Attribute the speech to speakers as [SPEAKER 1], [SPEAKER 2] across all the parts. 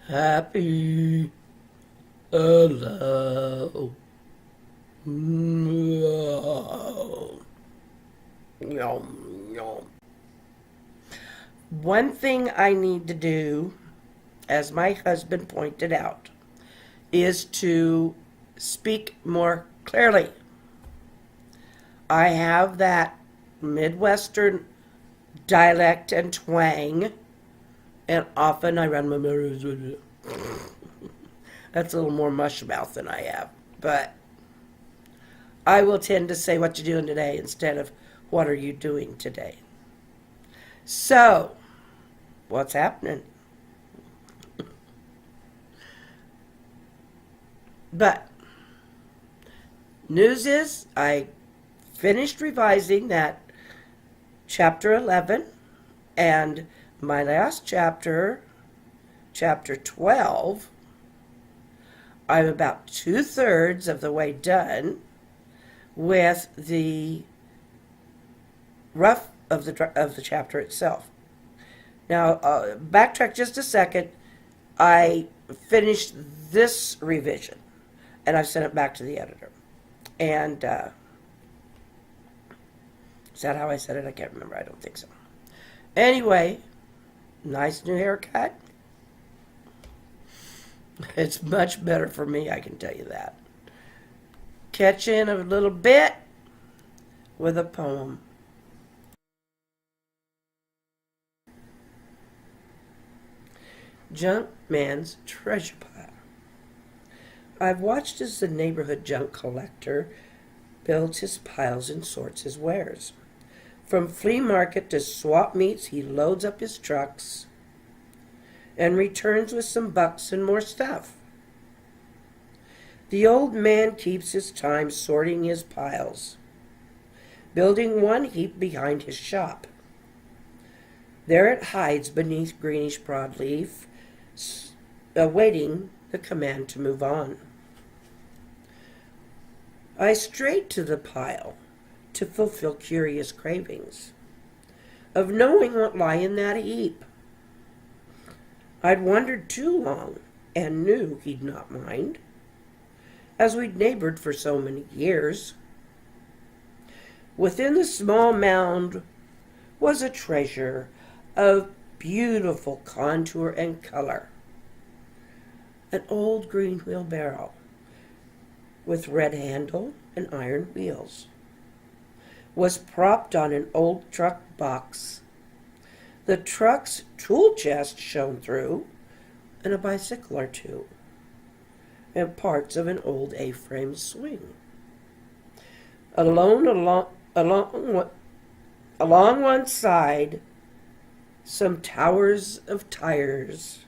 [SPEAKER 1] Happy hello. No. Yum, yum. One thing I need to do, as my husband pointed out, is to speak more clearly. I have that Midwestern dialect and twang, and often I run my mouth with it. That's a little more mush mouth than I have. But I will tend to say what you doing today instead of what are you doing today. So, what's happening? But news is I finished revising that chapter 11, and my last chapter, chapter 12, I'm about 2/3 of the way done with the rough of the chapter itself. Now, backtrack just a second. I finished this revision, and I've sent it back to the editor. And is that how I said it? I can't remember. I don't think so. Anyway, nice new haircut. It's much better for me, I can tell you that. Catch in a little bit with a poem. Junk Man's Treasure Pile. I've watched as the neighborhood junk collector builds his piles and sorts his wares. From flea market to swap meets, he loads up his trucks and returns with some bucks and more stuff. The old man keeps his time sorting his piles, building one heap behind his shop. There it hides beneath greenish broadleaf, awaiting the command to move on. I strayed to the pile to fulfill curious cravings of knowing what lay in that heap. I'd wondered too long and knew he'd not mind, as we'd neighbored for so many years. Within the small mound was a treasure of beautiful contour and color. An old green wheelbarrow with red handle and iron wheels was propped on an old truck box. The truck's tool chest shone through, and a bicycle or two, and parts of an old A-frame swing. Along one side, some towers of tires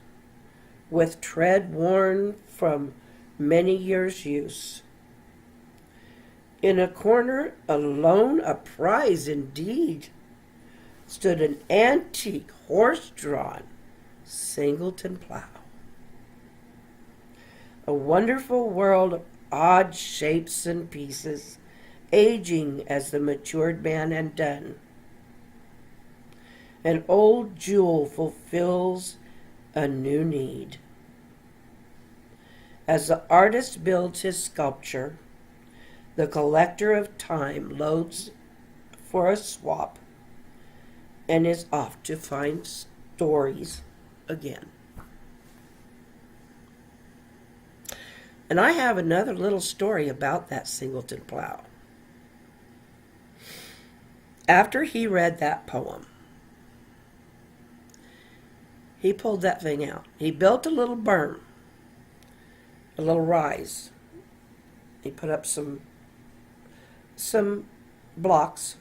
[SPEAKER 1] with tread worn from many years' use. In a corner, alone, a prize indeed, stood an antique horse-drawn singleton plow. A wonderful world of odd shapes and pieces, aging as the matured man had done. An old jewel fulfills a new need. As the artist builds his sculpture, the collector of time loads for a swap and is off to find stories again. And I have another little story about that singleton plow. After he read that poem, he pulled that thing out. He built a little berm, a little rise. He put up some blocks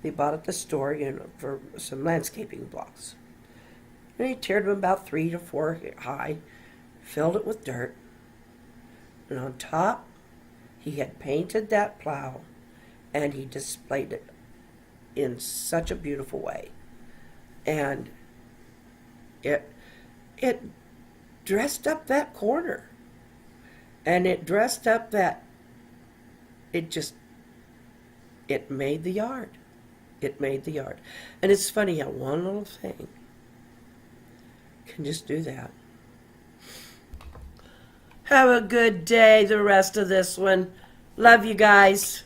[SPEAKER 1] he bought at the store, for some landscaping blocks. And he tiered them about 3 to 4 high, filled it with dirt, and on top he had painted that plow, and he displayed it in such a beautiful way. And it dressed up that corner, and it dressed up that, it made the yard. It made the yard. And it's funny how one little thing can just do that. Have a good day, the rest of this one. Love you guys.